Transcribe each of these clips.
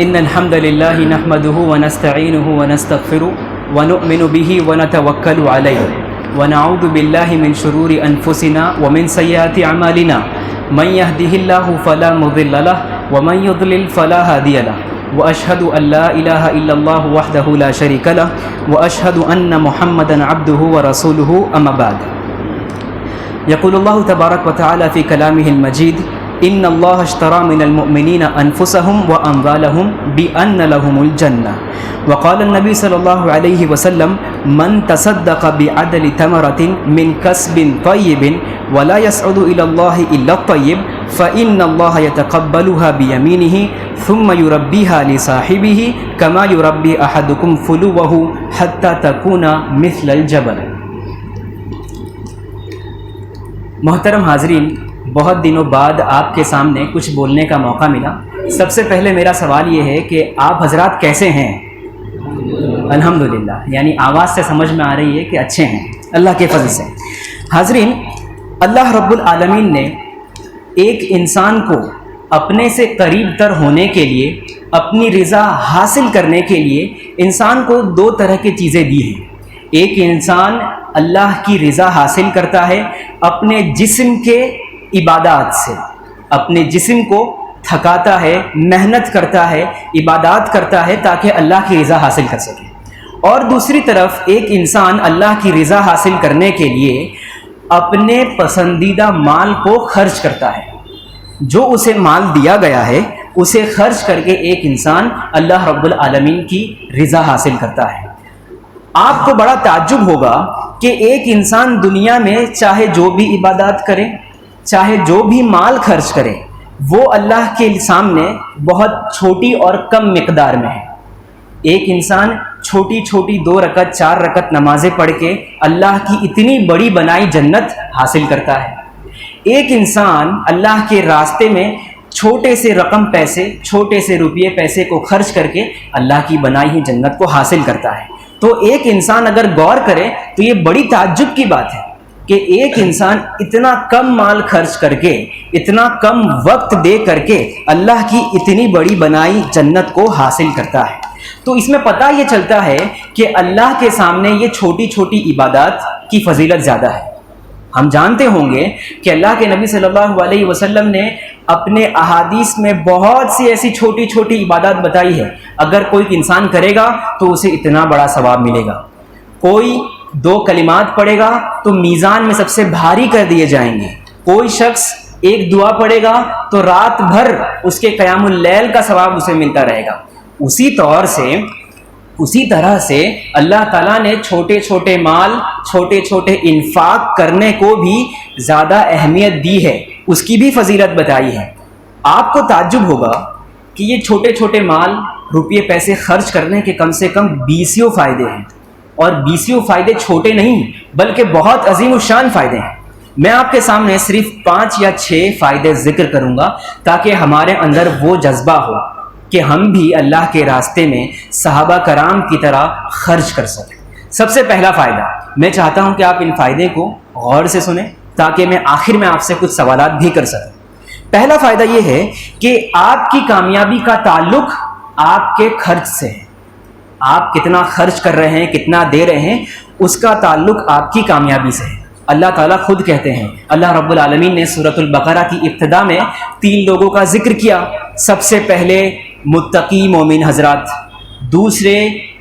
إن الحمد لله نحمده ونستعينه ونستغفره ونؤمن به ونتوكل عليه ونعوذ بالله من شرور أنفسنا ومن سيئات أعمالنا من يهده الله فلا مضل له ومن يضلل فلا هادي له وأشهد أن لا إله إلا الله وحده لا شريك له وأشهد أن محمدا عبده ورسوله أما بعد. يقول الله تبارك وتعالى في كلامه المجيد: إن الله اشترى من المؤمنين أنفسهم وأموالهم بأن لهم الجنة. وقال النبي صلى الله عليه وسلم: من تصدق بعدل تمرة من كسب طيب ولا يسعد إلى الله إلا الطيب فإن الله يتقبلها بيمينه ثم يربيها لصاحبه كما يربي أحدكم فلوه حتى تكون مثل الجبل. محترم حاضرین، بہت دنوں بعد آپ کے سامنے کچھ بولنے کا موقع ملا. سب سے پہلے میرا سوال یہ ہے کہ آپ حضرات کیسے ہیں؟ الحمدللہ، یعنی آواز سے سمجھ میں آ رہی ہے کہ اچھے ہیں اللہ کے فضل سے. حاضرین، اللہ رب العالمین نے ایک انسان کو اپنے سے قریب تر ہونے کے لیے، اپنی رضا حاصل کرنے کے لیے انسان کو دو طرح کی چیزیں دی ہیں. ایک انسان اللہ کی رضا حاصل کرتا ہے اپنے جسم کے عبادات سے، اپنے جسم کو تھکاتا ہے، محنت کرتا ہے، عبادات کرتا ہے تاکہ اللہ کی رضا حاصل کر سکے. اور دوسری طرف ایک انسان اللہ کی رضا حاصل کرنے کے لیے اپنے پسندیدہ مال کو خرچ کرتا ہے. جو اسے مال دیا گیا ہے اسے خرچ کر کے ایک انسان اللہ رب العالمین کی رضا حاصل کرتا ہے. آپ کو بڑا تعجب ہوگا کہ ایک انسان دنیا میں چاہے جو بھی عبادات کرے، چاہے جو بھی مال خرچ کرے، وہ اللہ کے سامنے بہت چھوٹی اور کم مقدار میں ہے. ایک انسان چھوٹی چھوٹی 2 رکعت 4 رکعت نمازیں پڑھ کے اللہ کی اتنی بڑی بنائی جنت حاصل کرتا ہے. ایک انسان اللہ کے راستے میں چھوٹے سے رقم پیسے، چھوٹے سے روپیے پیسے کو خرچ کر کے اللہ کی بنائی ہوئی جنت کو حاصل کرتا ہے. تو ایک انسان اگر غور کرے تو یہ بڑی تعجب کی بات ہے کہ ایک انسان اتنا کم مال خرچ کر کے، اتنا کم وقت دے کر کے اللہ کی اتنی بڑی بنائی جنت کو حاصل کرتا ہے. تو اس میں پتہ یہ چلتا ہے کہ اللہ کے سامنے یہ چھوٹی چھوٹی عبادات کی فضیلت زیادہ ہے. ہم جانتے ہوں گے کہ اللہ کے نبی صلی اللہ علیہ وسلم نے اپنے احادیث میں بہت سی ایسی چھوٹی چھوٹی عبادات بتائی ہے. اگر کوئی انسان کرے گا تو اسے اتنا بڑا ثواب ملے گا. کوئی 2 کلمات پڑھے گا تو میزان میں سب سے بھاری کر دیے جائیں گے. کوئی شخص ایک دعا پڑھے گا تو رات بھر اس کے قیام اللیل کا ثواب اسے ملتا رہے گا. اسی طرح سے اللہ تعالیٰ نے چھوٹے چھوٹے مال، چھوٹے چھوٹے انفاق کرنے کو بھی زیادہ اہمیت دی ہے، اس کی بھی فضیلت بتائی ہے. آپ کو تعجب ہوگا کہ یہ چھوٹے چھوٹے مال، روپیے پیسے خرچ کرنے کے کم سے کم 20 فائدے ہیں. اور 20 فائدے چھوٹے نہیں بلکہ بہت عظیم الشان فائدے ہیں. میں آپ کے سامنے صرف 5 یا 6 فائدے ذکر کروں گا تاکہ ہمارے اندر وہ جذبہ ہو کہ ہم بھی اللہ کے راستے میں صحابہ کرام کی طرح خرچ کر سکیں. سب سے پہلا فائدہ، میں چاہتا ہوں کہ آپ ان فائدے کو غور سے سنیں تاکہ میں آخر میں آپ سے کچھ سوالات بھی کر سکوں. پہلا فائدہ یہ ہے کہ آپ کی کامیابی کا تعلق آپ کے خرچ سے ہے. آپ کتنا خرچ کر رہے ہیں، کتنا دے رہے ہیں، اس کا تعلق آپ کی کامیابی سے ہے. اللہ تعالیٰ خود کہتے ہیں، اللہ رب العالمین نے سورۃ البقرہ کی ابتدا میں 3 لوگوں کا ذکر کیا. سب سے پہلے متقی مومن حضرات، دوسرے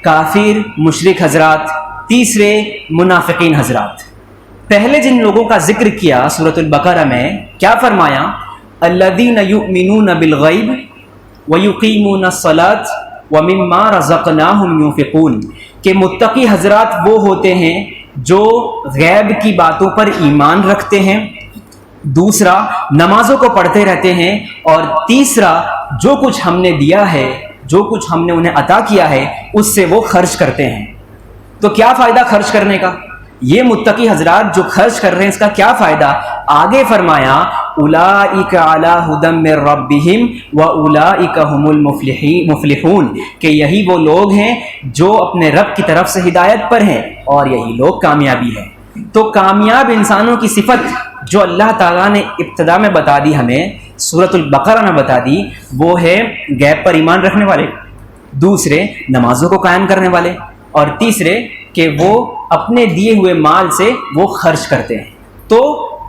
کافر مشرک حضرات، تیسرے منافقین حضرات. پہلے جن لوگوں کا ذکر کیا سورۃ البقرہ میں، کیا فرمایا؟ الذین یؤمنون بالغیب ویقیمون الصلاۃ ومما رزقناہم ينفقون، کہ متقی حضرات وہ ہوتے ہیں جو غیب کی باتوں پر ایمان رکھتے ہیں، دوسرا نمازوں کو پڑھتے رہتے ہیں، اور تیسرا جو کچھ ہم نے دیا ہے، جو کچھ ہم نے انہیں عطا کیا ہے اس سے وہ خرچ کرتے ہیں. تو کیا فائدہ خرچ کرنے کا؟ یہ متقی حضرات جو خرچ کر رہے ہیں اس کا کیا فائدہ؟ آگے فرمایا اولئک علی ھدی من ربہم واولئک ھم المفلحون، کہ یہی وہ لوگ ہیں جو اپنے رب کی طرف سے ہدایت پر ہیں اور یہی لوگ کامیابی ہیں. تو کامیاب انسانوں کی صفت جو اللہ تعالیٰ نے ابتدا میں بتا دی ہمیں سورۃ البقرہ میں بتا دی وہ ہے غیب پر ایمان رکھنے والے، دوسرے نمازوں کو قائم کرنے والے، اور تیسرے کہ وہ اپنے دیے ہوئے مال سے وہ خرچ کرتے ہیں۔ تو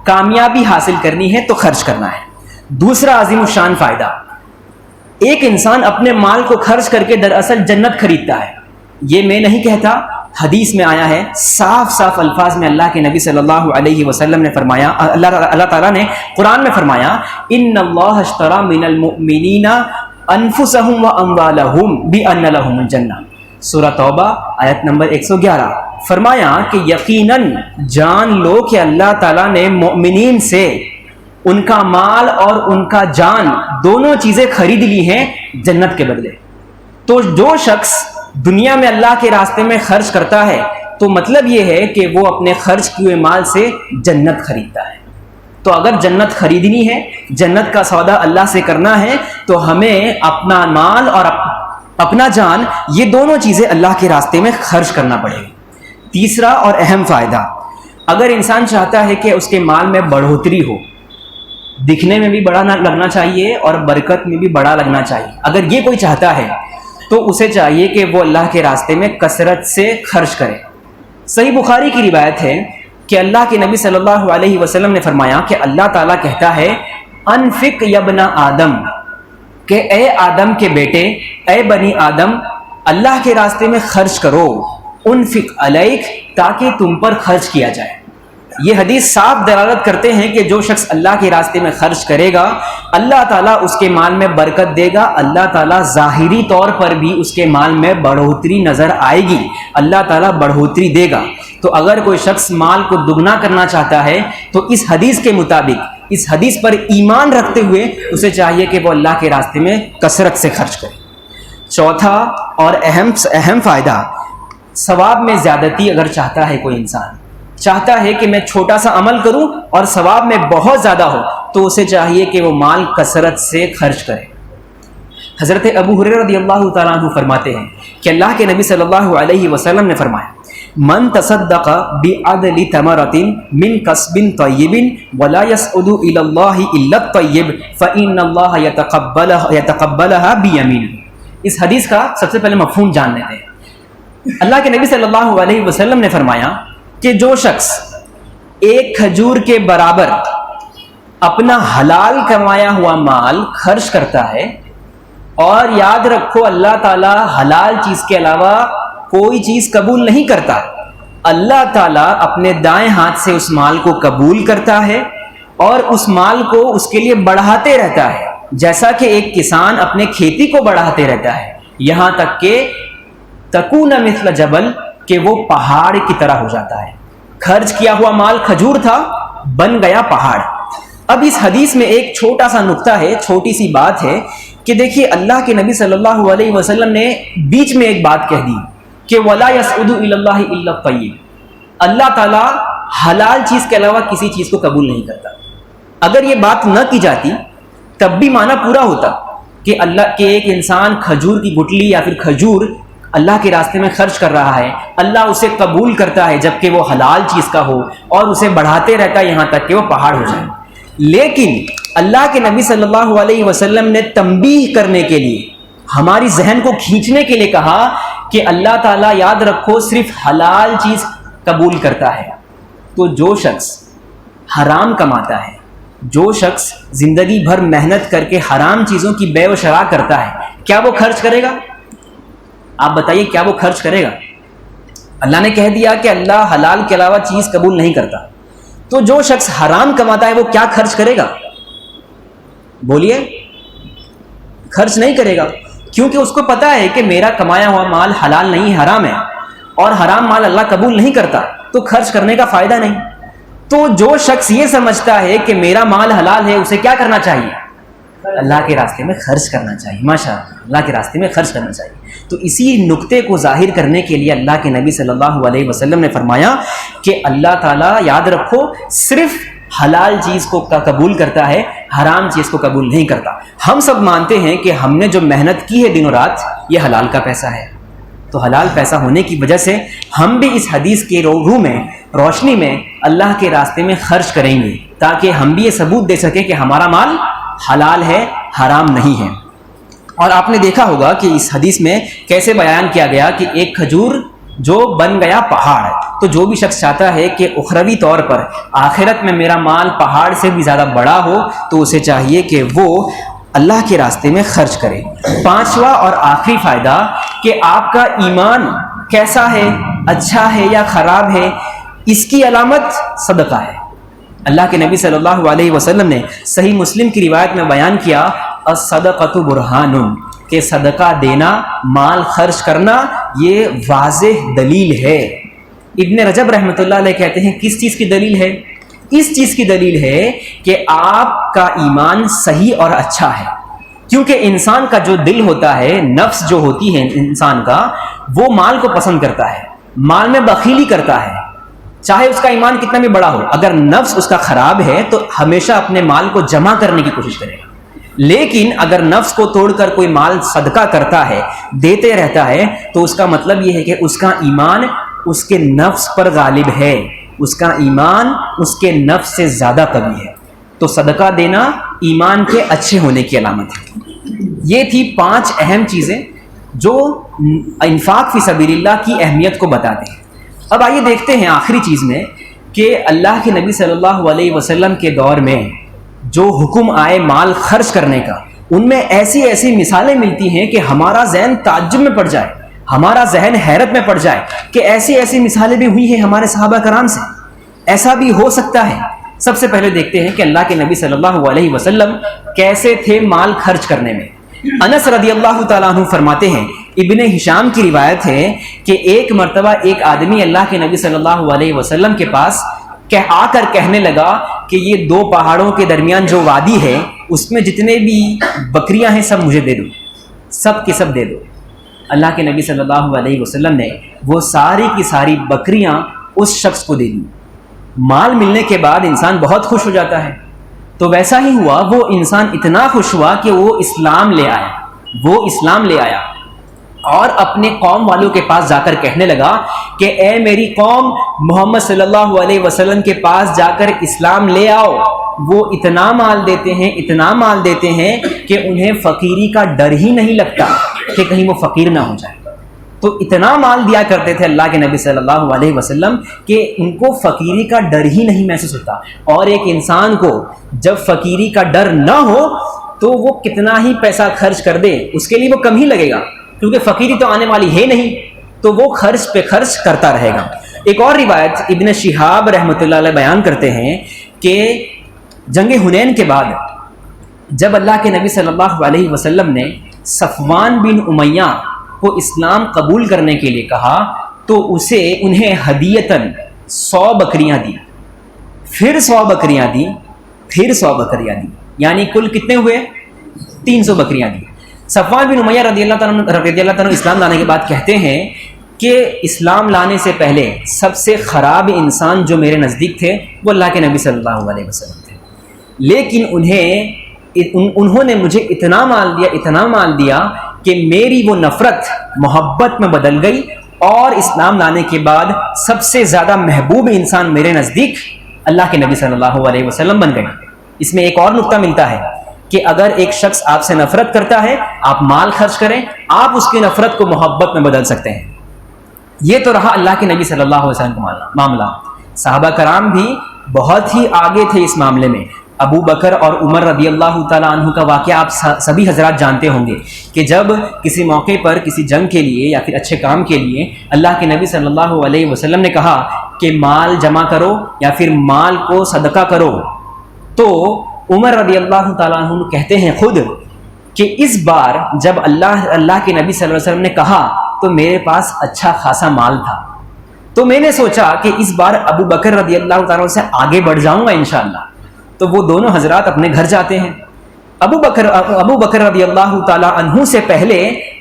کامیابی حاصل کرنی ہے تو خرچ کرنا ہے۔ دوسرا عظیم الشان فائدہ، ایک انسان اپنے مال کو خرچ کر کے دراصل جنت خریدتا ہے۔ یہ میں نہیں کہتا، حدیث میں آیا ہے، صاف صاف الفاظ میں اللہ کے نبی صلی اللہ علیہ وسلم نے فرمایا، اللہ تعالیٰ نے قرآن میں فرمایا، ان اللہ اشتری من المؤمنین انفسهم واموالهم بان لهم الجنہ، سورہ توبہ آیت نمبر 111۔ فرمایا کہ یقیناً جان لو کہ اللہ تعالیٰ نے مومنین سے ان کا مال اور ان کا جان دونوں چیزیں خرید لی ہیں جنت کے بدلے۔ تو جو شخص دنیا میں اللہ کے راستے میں خرچ کرتا ہے تو مطلب یہ ہے کہ وہ اپنے خرچ کیے مال سے جنت خریدتا ہے۔ تو اگر جنت خریدنی ہے، جنت کا سودا اللہ سے کرنا ہے، تو ہمیں اپنا مال اور اپنا جان، یہ دونوں چیزیں اللہ کے راستے میں خرچ کرنا پڑے گی۔ تیسرا اور اہم فائدہ، اگر انسان چاہتا ہے کہ اس کے مال میں بڑھوتری ہو، دکھنے میں بھی بڑا لگنا چاہیے اور برکت میں بھی بڑا لگنا چاہیے، اگر یہ کوئی چاہتا ہے تو اسے چاہیے کہ وہ اللہ کے راستے میں کثرت سے خرچ کرے۔ صحیح بخاری کی روایت ہے کہ اللہ کے نبی صلی اللہ علیہ وسلم نے فرمایا کہ اللہ تعالیٰ کہتا ہے، انفق یا ابن آدم، کہ اے آدم کے بیٹے، اے بنی آدم، اللہ کے راستے میں خرچ کرو، انفق علیک، تاکہ تم پر خرچ کیا جائے۔ یہ حدیث صاف دلالت کرتے ہیں کہ جو شخص اللہ کے راستے میں خرچ کرے گا، اللہ تعالیٰ اس کے مال میں برکت دے گا، اللہ تعالیٰ ظاہری طور پر بھی اس کے مال میں بڑھوتری نظر آئے گی، اللہ تعالیٰ بڑھوتری دے گا۔ تو اگر کوئی شخص مال کو دگنا کرنا چاہتا ہے تو اس حدیث کے مطابق، اس حدیث پر ایمان رکھتے ہوئے اسے چاہیے کہ وہ اللہ کے راستے میں کثرت سے خرچ کرے۔ چوتھا اور اہم فائدہ، ثواب میں زیادتی اگر چاہتا ہے کوئی انسان، چاہتا ہے کہ میں چھوٹا سا عمل کروں اور ثواب میں بہت زیادہ ہو، تو اسے چاہیے کہ وہ مال کثرت سے خرچ کرے۔ حضرت ابو ہریرہ رضی اللہ تعالیٰ عنہ فرماتے ہیں کہ اللہ کے نبی صلی اللہ علیہ وسلم نے فرمایا، من تصدق بعدل تمرۃ من کسب طیب ولا يسعد الى اللہ الا الطیب فان اللہ یتقبلها بیمینہ۔ اس حدیث کا سب سے پہلے مفہوم جان لیتے ہیں۔ اللہ کے نبی صلی اللہ علیہ وسلم نے فرمایا کہ جو شخص ایک کھجور کے برابر اپنا حلال کمایا ہوا مال خرچ کرتا ہے، اور یاد رکھو اللہ تعالیٰ حلال چیز کے علاوہ کوئی چیز قبول نہیں کرتا، اللہ تعالیٰ اپنے دائیں ہاتھ سے اس مال کو قبول کرتا ہے اور اس مال کو اس کے لیے بڑھاتے رہتا ہے، جیسا کہ ایک کسان اپنے کھیتی کو بڑھاتے رہتا ہے، یہاں تک کہ تکون مثل جبل، کہ وہ پہاڑ کی طرح ہو جاتا ہے۔ خرچ کیا ہوا مال کھجور تھا، بن گیا پہاڑ۔ اب اس حدیث میں ایک چھوٹا سا نقطہ ہے، چھوٹی سی بات ہے کہ دیکھیے اللہ کے نبی صلی اللہ علیہ وسلم نے بیچ میں ایک بات کہہ دی کہ وَلَا يَسْعُدُ إِلَى اللَّهِ إِلَّا الطَّيِّبُ، اللہ تعالیٰ حلال چیز کے علاوہ کسی چیز کو قبول نہیں کرتا۔ اگر یہ بات نہ کی جاتی تب بھی معنی پورا ہوتا کہ اللہ کے ایک انسان کھجور کی گٹلی یا پھر کھجور اللہ کے راستے میں خرچ کر رہا ہے، اللہ اسے قبول کرتا ہے جبکہ وہ حلال چیز کا ہو، اور اسے بڑھاتے رہتا ہے یہاں تک کہ وہ پہاڑ ہو جائے۔ لیکن اللہ کے نبی صلی اللہ علیہ وسلم نے تنبیہ کرنے کے لیے، ہماری ذہن کو کھینچنے کے لیے کہا کہ اللہ تعالیٰ یاد رکھو صرف حلال چیز قبول کرتا ہے۔ تو جو شخص حرام کماتا ہے، جو شخص زندگی بھر محنت کر کے حرام چیزوں کی بے و شراء کرتا ہے، کیا وہ خرچ کرے گا؟ آپ بتائیے کیا وہ خرچ کرے گا؟ اللہ نے کہہ دیا کہ اللہ حلال کے علاوہ چیز قبول نہیں کرتا، تو جو شخص حرام کماتا ہے وہ کیا خرچ کرے گا؟ بولیے، خرچ نہیں کرے گا، کیونکہ اس کو پتا ہے کہ میرا کمایا ہوا مال حلال نہیں حرام ہے، اور حرام مال اللہ قبول نہیں کرتا، تو خرچ کرنے کا فائدہ نہیں۔ تو جو شخص یہ سمجھتا ہے کہ میرا مال حلال ہے، اسے کیا کرنا چاہیے؟ اللہ کے راستے میں خرچ کرنا چاہیے، ماشاءاللہ اللہ کے راستے میں خرچ کرنا چاہیے۔ تو اسی نقطے کو ظاہر کرنے کے لیے اللہ کے نبی صلی اللہ علیہ وسلم نے فرمایا کہ اللہ تعالیٰ یاد رکھو صرف حلال چیز کو قبول کرتا ہے، حرام چیز کو قبول نہیں کرتا۔ ہم سب مانتے ہیں کہ ہم نے جو محنت کی ہے دن و رات، یہ حلال کا پیسہ ہے، تو حلال پیسہ ہونے کی وجہ سے ہم بھی اس حدیث کے روح میں، روشنی میں اللہ کے راستے میں خرچ کریں گے، تاکہ ہم بھی یہ ثبوت دے سکیں کہ ہمارا مال حلال ہے، حرام نہیں ہے۔ اور آپ نے دیکھا ہوگا کہ اس حدیث میں کیسے بیان کیا گیا کہ ایک کھجور جو بن گیا پہاڑ، تو جو بھی شخص چاہتا ہے کہ اخروی طور پر آخرت میں میرا مال پہاڑ سے بھی زیادہ بڑا ہو تو اسے چاہیے کہ وہ اللہ کے راستے میں خرچ کرے۔ پانچواں اور آخری فائدہ کہ آپ کا ایمان کیسا ہے، اچھا ہے یا خراب ہے، اس کی علامت صدقہ ہے۔ اللہ کے نبی صلی اللہ علیہ وسلم نے صحیح مسلم کی روایت میں بیان کیا الصدقۃ برہان، کہ صدقہ دینا، مال خرچ کرنا یہ واضح دلیل ہے۔ ابن رجب رحمۃ اللہ علیہ کہتے ہیں کس چیز کی دلیل ہے؟ اس چیز کی دلیل ہے کہ آپ کا ایمان صحیح اور اچھا ہے، کیونکہ انسان کا جو دل ہوتا ہے، نفس جو ہوتی ہے انسان کا، وہ مال کو پسند کرتا ہے، مال میں بخیلی کرتا ہے، چاہے اس کا ایمان کتنا بھی بڑا ہو۔ اگر نفس اس کا خراب ہے تو ہمیشہ اپنے مال کو جمع کرنے کی کوشش کرے گا، لیکن اگر نفس کو توڑ کر کوئی مال صدقہ کرتا ہے، دیتے رہتا ہے، تو اس کا مطلب یہ ہے کہ اس کا ایمان اس کے نفس پر غالب ہے، اس کا ایمان اس کے نفس سے زیادہ قوی ہے۔ تو صدقہ دینا ایمان کے اچھے ہونے کی علامت ہے۔ یہ تھی 5 اہم چیزیں جو انفاق فی سبیل اللہ کی اہمیت کو بتاتے ہیں۔ اب آئیے دیکھتے ہیں آخری چیز میں کہ اللہ کے نبی صلی اللہ علیہ وسلم کے دور میں جو حکم آئے مال خرچ کرنے کا، ان میں ایسی ایسی مثالیں ملتی ہیں کہ ہمارا ذہن تعجب میں پڑ جائے، ہمارا ذہن حیرت میں پڑ جائے کہ ایسی ایسی مثالیں بھی ہوئی ہیں ہمارے صحابہ کرام سے، ایسا بھی ہو سکتا ہے۔ سب سے پہلے دیکھتے ہیں کہ اللہ کے نبی صلی اللہ علیہ وسلم کیسے تھے مال خرچ کرنے میں۔ انس رضی اللہ تعالیٰ عنہ فرماتے ہیں، ابن ہشام کی روایت ہے کہ ایک مرتبہ ایک آدمی اللہ کے نبی صلی اللہ علیہ وسلم کے پاس آ کر کہنے لگا کہ یہ 2 پہاڑوں کے درمیان جو وادی ہے اس میں جتنے بھی بکریاں ہیں سب مجھے دے دو، سب کی سب دے دو۔ اللہ کے نبی صلی اللہ علیہ وسلم نے وہ ساری کی ساری بکریاں اس شخص کو دے دی۔ مال ملنے کے بعد انسان بہت خوش ہو جاتا ہے، تو ویسا ہی ہوا، وہ انسان اتنا خوش ہوا کہ وہ اسلام لے آیا اور اپنے قوم والوں کے پاس جا کر کہنے لگا کہ اے میری قوم، محمد صلی اللہ علیہ وسلم کے پاس جا کر اسلام لے آؤ۔ وہ اتنا مال دیتے ہیں کہ انہیں فقیری کا ڈر ہی نہیں لگتا کہ کہیں وہ فقیر نہ ہو جائے۔ تو اتنا مال دیا کرتے تھے اللہ کے نبی صلی اللہ علیہ وسلم کہ ان کو فقیری کا ڈر ہی نہیں محسوس ہوتا۔ اور ایک انسان کو جب فقیری کا ڈر نہ ہو تو وہ کتنا ہی پیسہ خرچ کر دے اس کے لیے وہ کم ہی لگے گا، کیونکہ فقیری تو آنے والی ہے نہیں، تو وہ خرچ پہ خرچ کرتا رہے گا۔ ایک اور روایت ابن شہاب رحمۃ اللہ علیہ بیان کرتے ہیں کہ جنگ حنین کے بعد جب اللہ کے نبی صلی اللہ علیہ وسلم نے صفوان بن امیہ کو اسلام قبول کرنے کے لیے کہا تو انہیں ہدیتاً 100 بکریاں دی، پھر 100 بکریاں دی، پھر 100 بکریاں دی، یعنی کل کتنے ہوئے؟ 300 بکریاں دی۔ صفوان بن امیہ رضی اللہ تعالیٰ اسلام لانے کے بعد کہتے ہیں کہ اسلام لانے سے پہلے سب سے خراب انسان جو میرے نزدیک تھے وہ اللہ کے نبی صلی اللہ علیہ وسلم تھے، لیکن انہوں نے مجھے اتنا مال دیا کہ میری وہ نفرت محبت میں بدل گئی، اور اسلام لانے کے بعد سب سے زیادہ محبوب انسان میرے نزدیک اللہ کے نبی صلی اللہ علیہ وسلم بن گئے۔ اس میں ایک اور نقطہ ملتا ہے کہ اگر ایک شخص آپ سے نفرت کرتا ہے، آپ مال خرچ کریں، آپ اس کی نفرت کو محبت میں بدل سکتے ہیں۔ یہ تو رہا اللہ کے نبی صلی اللہ علیہ وسلم کا معاملہ۔ صحابہ کرام بھی بہت ہی آگے تھے اس معاملے میں۔ ابو بکر اور عمر رضی اللہ تعالیٰ عنہ کا واقعہ آپ سبھی حضرات جانتے ہوں گے کہ جب کسی موقع پر کسی جنگ کے لیے یا پھر اچھے کام کے لیے اللہ کے نبی صلی اللہ علیہ وسلم نے کہا کہ مال جمع کرو یا پھر مال کو صدقہ کرو، تو عمر رضی اللہ تعالیٰ عنہ کہتے ہیں خود کہ اس بار جب اللہ کے نبی صلی اللہ علیہ وسلم نے کہا تو میرے پاس اچھا خاصا مال تھا، تو میں نے سوچا کہ اس بار ابو بکر رضی اللہ تعالیٰ عنہ سے آگے بڑھ جاؤں گا انشاءاللہ۔ تو وہ دونوں حضرات اپنے گھر جاتے ہیں۔ ابو بکر رضی اللہ تعالیٰ عنہ سے پہلے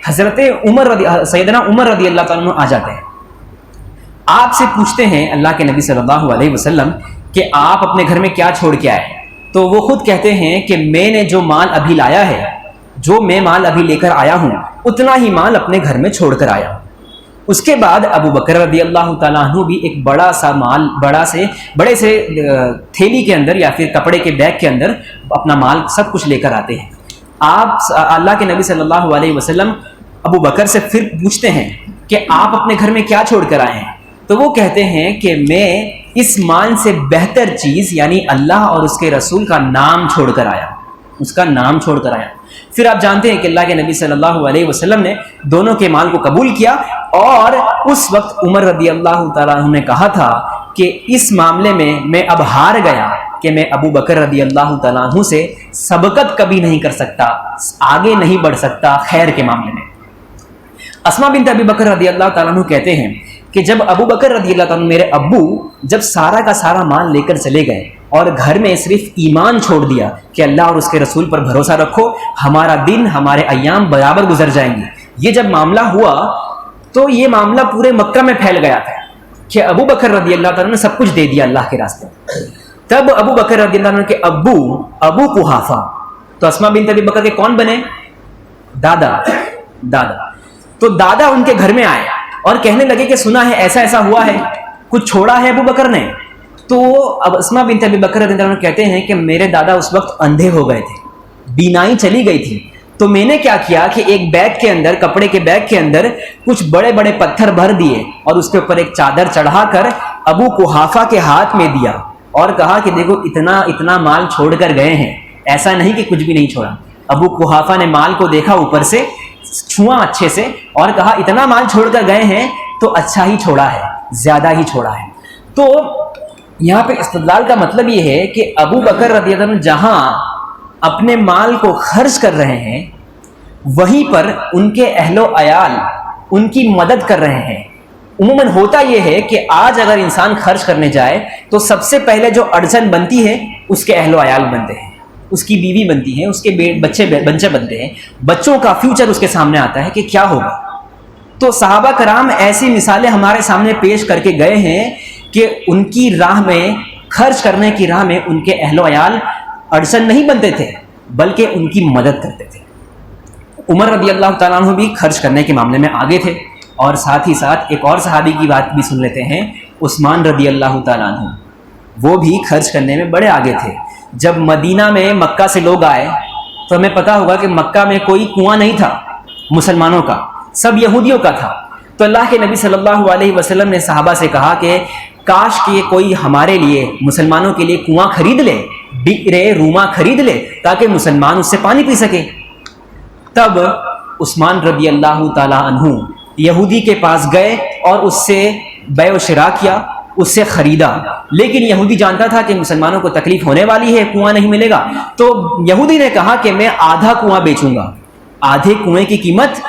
سیدنا عمر رضی اللہ تعالیٰ عنہ آ جاتے ہیں۔ آپ سے پوچھتے ہیں اللہ کے نبی صلی اللہ علیہ وسلم کہ آپ اپنے گھر میں کیا چھوڑ کے آئے؟ تو وہ خود کہتے ہیں کہ میں نے جو مال ابھی لایا ہے، جو میں مال ابھی لے کر آیا ہوں، اتنا ہی مال اپنے گھر میں چھوڑ کر آیا ہوں۔ اس کے بعد ابو بکر رضی اللہ تعالیٰ عنہ بھی ایک بڑا سا مال بڑے سے تھیلی کے اندر یا پھر کپڑے کے بیگ کے اندر اپنا مال سب کچھ لے کر آتے ہیں. آپ اللہ کے نبی صلی اللہ علیہ وسلم ابو بکر سے پھر پوچھتے ہیں کہ آپ اپنے گھر میں کیا چھوڑ کر آئے ہیں؟ تو وہ کہتے ہیں کہ میں اس مال سے بہتر چیز یعنی اللہ اور اس کے رسول کا نام چھوڑ کر آیا، اس کا نام چھوڑ کر آیا. پھر آپ جانتے ہیں کہ اللہ کے نبی صلی اللہ علیہ وسلم نے دونوں کے مال کو قبول کیا، اور اس وقت عمر رضی اللہ تعالیٰ عنہ نے کہا تھا کہ اس معاملے میں اب ہار گیا کہ میں ابو بکر رضی اللہ تعالیٰ عنہ سے سبقت کبھی نہیں کر سکتا، آگے نہیں بڑھ سکتا خیر کے معاملے میں. اسماء بنت ابی بکر رضی اللہ تعالیٰ عنہ کہتے ہیں کہ جب ابو بکر رضی اللہ تعالیٰ عنہ میرے ابو جب سارا کا سارا مال لے کر چلے گئے اور گھر میں صرف ایمان چھوڑ دیا کہ اللہ اور اس کے رسول پر بھروسہ رکھو، ہمارا دن ہمارے ایام برابر گزر جائیں گے، یہ جب معاملہ ہوا تو یہ معاملہ پورے مکہ میں پھیل گیا تھا کہ ابو بکر رضی اللہ تعالیٰ نے سب کچھ دے دیا اللہ کے راستے میں. تب ابو بکر رضی اللہ عنہ کے ابو قحافہ تو اسماء بنت ابی بکر کے کون بنے؟ دادا. تو دادا ان کے گھر میں آئے اور کہنے لگے کہ سنا ہے ایسا ایسا ہوا ہے، کچھ چھوڑا ہے ابو بکر نے. تو اب اسماء بنت ابی بکر رضی اللہ عنہ کہتے ہیں کہ میرے دادا اس وقت اندھے ہو گئے تھے، بینائی چلی گئی تھی. تو میں نے کیا کیا کہ ایک بیگ کے اندر، کپڑے کے بیگ کے اندر کچھ بڑے بڑے پتھر بھر دیے اور اس کے اوپر ایک چادر چڑھا کر ابو قحافہ کے ہاتھ میں دیا اور کہا کہ دیکھو اتنا مال چھوڑ کر گئے ہیں، ایسا نہیں کہ کچھ بھی نہیں چھوڑا. ابو قحافہ نے مال کو دیکھا، اوپر سے چھوا اچھے سے اور کہا اتنا مال چھوڑ کر گئے ہیں تو اچھا ہی چھوڑا ہے، زیادہ ہی چھوڑا ہے. تو یہاں پہ استدلال کا مطلب یہ ہے کہ ابو بکر رضی اللہ عنہ جہاں اپنے مال کو خرچ کر رہے ہیں وہیں پر ان کے اہل و عیال ان کی مدد کر رہے ہیں. عموماً ہوتا یہ ہے کہ آج اگر انسان خرچ کرنے جائے تو سب سے پہلے جو اڑچن بنتی ہے اس کے اہل و عیال بنتے ہیں، اس کی بیوی بنتی ہے، اس کے بچے بنتے ہیں، بچوں کا فیوچر اس کے سامنے آتا ہے کہ کیا ہوگا. تو صحابہ کرام ایسی مثالیں ہمارے سامنے پیش کر کے گئے ہیں کہ ان کی راہ میں، خرچ کرنے کی راہ میں ان کے اہل و عیال اڑچن نہیں بنتے تھے بلکہ ان کی مدد کرتے تھے. عمر رضی اللہ تعالیٰ عنہ بھی خرچ کرنے کے معاملے میں آگے تھے. اور ساتھ ہی ساتھ ایک اور صحابی کی بات بھی سن لیتے ہیں، عثمان رضی اللہ تعالیٰ عنہ، وہ بھی خرچ کرنے میں بڑے آگے تھے. جب مدینہ میں مکہ سے لوگ آئے تو ہمیں پتہ ہوگا کہ مکہ میں کوئی کنواں نہیں تھا مسلمانوں کا، سب یہودیوں کا تھا. تو اللہ کے نبی صلی اللہ علیہ وسلم نے صحابہ سے کہا کہ کاش کہ کوئی ہمارے لیے، مسلمانوں کے لیے کنواں خرید لے، بئر روما خرید لے تاکہ مسلمان اس سے پانی پی سکے. تب عثمان رضی اللہ تعالیٰ عنہ یہودی کے پاس گئے اور اس سے بیع و شراء کیا، اس سے خریدا. لیکن یہودی جانتا تھا کہ مسلمانوں کو تکلیف ہونے والی ہے، کنواں نہیں ملے گا. تو یہودی نے کہا کہ میں آدھا کنواں بیچوں گا. آدھے کنویں کی قیمت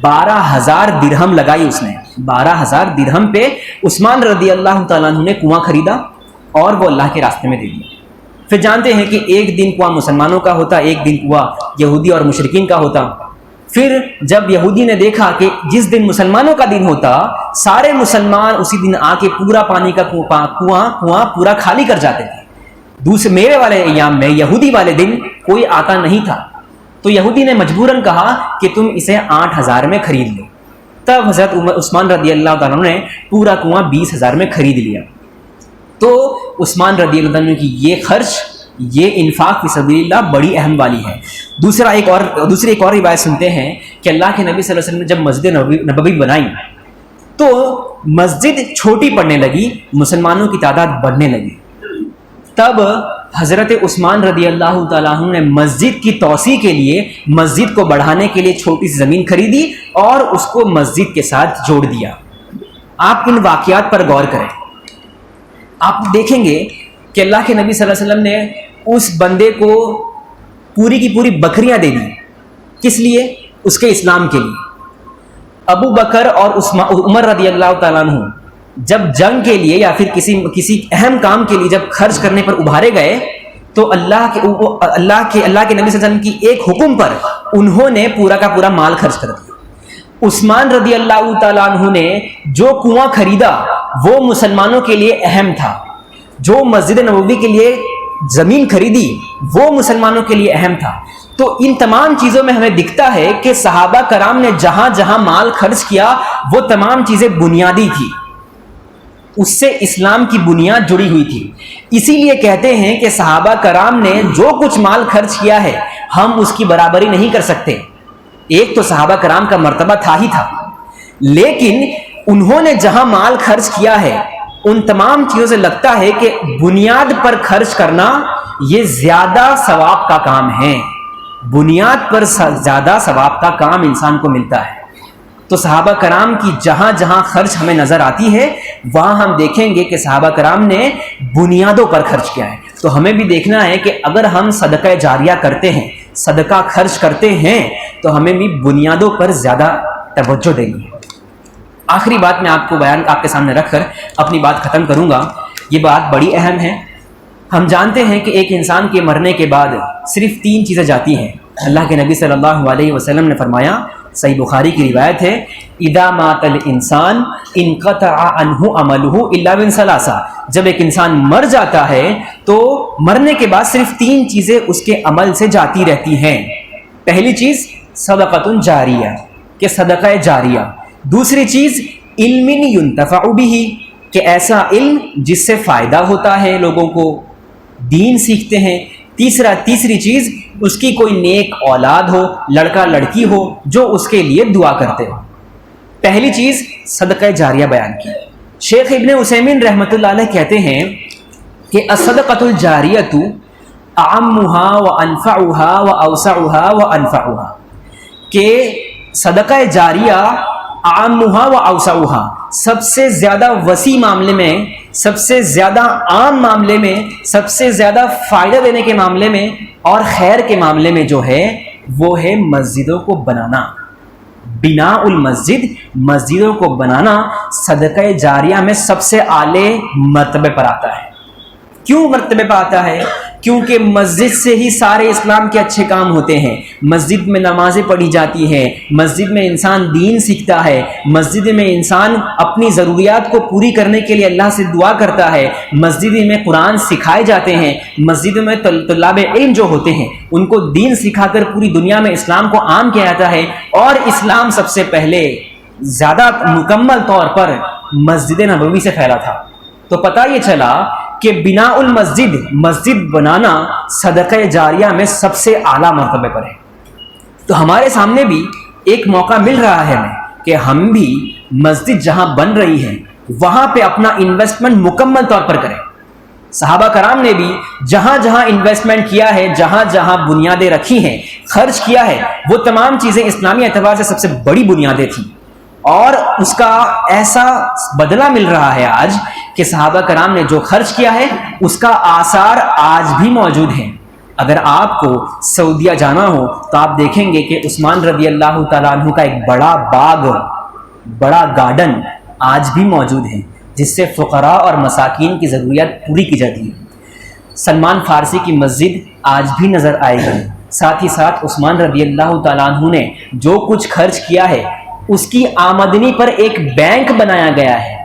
12,000 درہم لگائی اس نے. 12,000 درہم پہ عثمان رضی اللہ تعالیٰ عنہ نے کنواں خریدا اور وہ اللہ کے راستے میں دے دیا. پھر جانتے ہیں کہ ایک دن کنواں مسلمانوں کا ہوتا، ایک دن کنواں یہودی اور مشرکین کا ہوتا. پھر جب یہودی نے دیکھا کہ جس دن مسلمانوں کا دن ہوتا سارے مسلمان اسی دن آ کے پورا پانی کا کنواں پورا خالی کر جاتے تھے. دوسرے میرے والے ایام میں یہودی والے دن کوئی آتا نہیں تھا. تو یہودی نے مجبوراً کہا کہ تم اسے 8,000 میں خرید لو. تب حضرت عثمان رضی اللہ تعالیٰ نے پورا کنواں 20,000 میں خرید لیا. تو عثمان رضی اللہ عنہ کی یہ خرچ، یہ انفاق فی سبیل اللہ بڑی اہم والی ہے. دوسری ایک اور روایت سنتے ہیں کہ اللہ کے نبی صلی اللہ علیہ وسلم نے جب مسجد نبوی بنائی تو مسجد چھوٹی پڑنے لگی، مسلمانوں کی تعداد بڑھنے لگی. تب حضرت عثمان رضی اللہ تعالیٰ عنہ نے مسجد کی توسیع کے لیے، مسجد کو بڑھانے کے لیے چھوٹی سی زمین خریدی اور اس کو مسجد کے ساتھ جوڑ دیا. آپ ان واقعات پر غور کریں، آپ دیکھیں گے کہ اللہ کے نبی صلی اللہ علیہ وسلم نے اس بندے کو پوری کی پوری بکریاں دے دی. کس لیے؟ اس کے اسلام کے لیے. ابو بکر اور عمر رضی اللہ تعالیٰ عنہ جب جنگ کے لیے یا پھر کسی اہم کام کے لیے جب خرچ کرنے پر ابھارے گئے تو اللہ کے نبی صلی اللہ علیہ وسلم کی ایک حکم پر انہوں نے پورا کا پورا مال خرچ کر دیا. عثمان رضی اللہ تعالیٰ عنہ نے جو کنواں خریدا وہ مسلمانوں کے لیے اہم تھا. جو مسجد نبوی کے لیے زمین خریدی وہ مسلمانوں کے لیے اہم تھا. تو ان تمام چیزوں میں ہمیں دکھتا ہے کہ صحابہ کرام نے جہاں جہاں مال خرچ کیا وہ تمام چیزیں بنیادی تھی، اس سے اسلام کی بنیاد جڑی ہوئی تھی۔ اسی لیے کہتے ہیں کہ صحابہ کرام نے جو کچھ مال خرچ کیا ہے ہم اس کی برابری نہیں کر سکتے۔ ایک تو صحابہ کرام کا مرتبہ تھا ہی تھا، لیکن انہوں نے جہاں مال خرچ کیا ہے ان تمام چیزوں سے لگتا ہے کہ بنیاد پر خرچ کرنا یہ زیادہ ثواب کا کام ہے، بنیاد پر زیادہ ثواب کا کام انسان کو ملتا ہے۔ تو صحابہ کرام کی جہاں جہاں خرچ ہمیں نظر آتی ہے وہاں ہم دیکھیں گے کہ صحابہ کرام نے بنیادوں پر خرچ کیا ہے۔ تو ہمیں بھی دیکھنا ہے کہ اگر ہم صدقہ جاریہ کرتے ہیں، صدقہ خرچ کرتے ہیں، تو ہمیں بھی بنیادوں پر زیادہ توجہ دینی ہے۔ آخری بات میں آپ کو بیان آپ کے سامنے رکھ کر اپنی بات ختم کروں گا۔ یہ بات بڑی اہم ہے۔ ہم جانتے ہیں کہ ایک انسان کے مرنے کے بعد صرف 3 چیزیں جاتی ہیں۔ اللہ کے نبی صلی اللہ علیہ وسلم نے فرمایا، صحیح بخاری کی روایت ہے، اذا مات الانسان انقطع عنہ عملہ الا من ثلاث۔ جب ایک انسان مر جاتا ہے تو مرنے کے بعد صرف 3 چیزیں اس کے عمل سے جاتی رہتی ہیں۔ پہلی چیز صدقۃ جاریہ، کہ صدقہ جاریہ۔ دوسری چیز علم ينتفع به، کہ ایسا علم جس سے فائدہ ہوتا ہے، لوگوں کو دین سیکھتے ہیں۔ تیسری چیز اس کی کوئی نیک اولاد ہو، لڑکا لڑکی ہو جو اس کے لیے دعا کرتے ہو۔ پہلی چیز صدقہ جاریہ بیان کی۔ شیخ ابن عثیمین رحمۃ اللہ علیہ کہتے ہیں کہ الصدقۃ الجاریۃ اعمها وانفعها واوسعها وانفعها، کہ صدقہ جاریہ عامها واوسعها، سب سے زیادہ وسیع معاملے میں، سب سے زیادہ عام معاملے میں، سب سے زیادہ فائدہ دینے کے معاملے میں اور خیر کے معاملے میں جو ہے وہ ہے مسجدوں کو بنانا۔ بناء المسجد، مسجدوں کو بنانا صدقہ جاریہ میں سب سے اعلی مرتبے پر آتا ہے۔ کیوں مرتبے پر آتا ہے؟ کیونکہ مسجد سے ہی سارے اسلام کے اچھے کام ہوتے ہیں۔ مسجد میں نمازیں پڑھی جاتی ہیں، مسجد میں انسان دین سیکھتا ہے، مسجد میں انسان اپنی ضروریات کو پوری کرنے کے لیے اللہ سے دعا کرتا ہے، مسجد میں قرآن سکھائے جاتے ہیں، مسجد میں طلاب علم جو ہوتے ہیں ان کو دین سکھا کر پوری دنیا میں اسلام کو عام کیا جاتا ہے۔ اور اسلام سب سے پہلے زیادہ مکمل طور پر مسجد نبوی سے پھیلا تھا۔ تو پتہ یہ چلا کہ بناء المسجد، مسجد بنانا صدقہ جاریہ میں سب سے اعلیٰ مرتبے پر ہے۔ تو ہمارے سامنے بھی ایک موقع مل رہا ہے کہ ہم بھی مسجد جہاں بن رہی ہے وہاں پہ اپنا انویسٹمنٹ مکمل طور پر کریں۔ صحابہ کرام نے بھی جہاں جہاں انویسٹمنٹ کیا ہے، جہاں جہاں بنیادیں رکھی ہیں، خرچ کیا ہے، وہ تمام چیزیں اسلامی اعتبار سے سب سے بڑی بنیادیں تھیں، اور اس کا ایسا بدلہ مل رہا ہے آج کہ صحابہ کرام نے جو خرچ کیا ہے اس کا آثار آج بھی موجود ہیں۔ اگر آپ کو سعودیہ جانا ہو تو آپ دیکھیں گے کہ عثمان رضی اللہ تعالیٰ عنہ کا ایک بڑا باغ، بڑا گارڈن آج بھی موجود ہے جس سے فقراء اور مساکین کی ضروریات پوری کی جاتی ہے۔ سلمان فارسی کی مسجد آج بھی نظر آئے گی۔ ساتھ ہی ساتھ عثمان رضی اللہ تعالیٰ عنہ نے جو کچھ خرچ کیا ہے اس کی آمدنی پر ایک بینک بنایا گیا ہے۔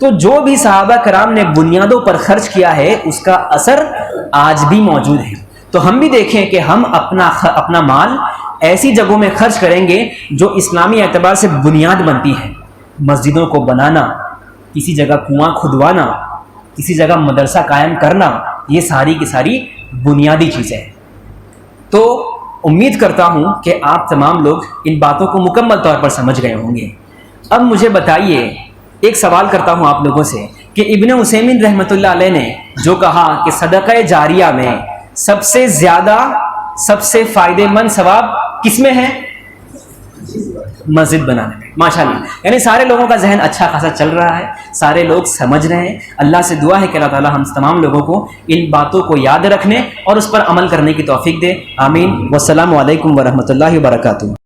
تو جو بھی صحابہ کرام نے بنیادوں پر خرچ کیا ہے اس کا اثر آج بھی موجود ہے۔ تو ہم بھی دیکھیں کہ ہم اپنا مال ایسی جگہوں میں خرچ کریں گے جو اسلامی اعتبار سے بنیاد بنتی ہے۔ مسجدوں کو بنانا، کسی جگہ کنواں کھدوانا، کسی جگہ مدرسہ قائم کرنا، یہ ساری کی ساری بنیادی چیزیں ہیں۔ تو امید کرتا ہوں کہ آپ تمام لوگ ان باتوں کو مکمل طور پر سمجھ گئے ہوں گے۔ اب مجھے بتائیے، ایک سوال کرتا ہوں آپ لوگوں سے کہ ابن عثیمین رحمۃ اللہ علیہ نے جو کہا کہ صدقہ جاریہ میں سب سے زیادہ، سب سے فائدہ مند ثواب کس میں ہے؟ مسجد بنانے میں۔ ماشاءاللہ، یعنی سارے لوگوں کا ذہن اچھا خاصا چل رہا ہے، سارے لوگ سمجھ رہے ہیں۔ اللہ سے دعا ہے کہ اللہ تعالیٰ ہم تمام لوگوں کو ان باتوں کو یاد رکھنے اور اس پر عمل کرنے کی توفیق دے۔ آمین۔ والسلام علیکم ورحمۃ اللہ وبرکاتہ۔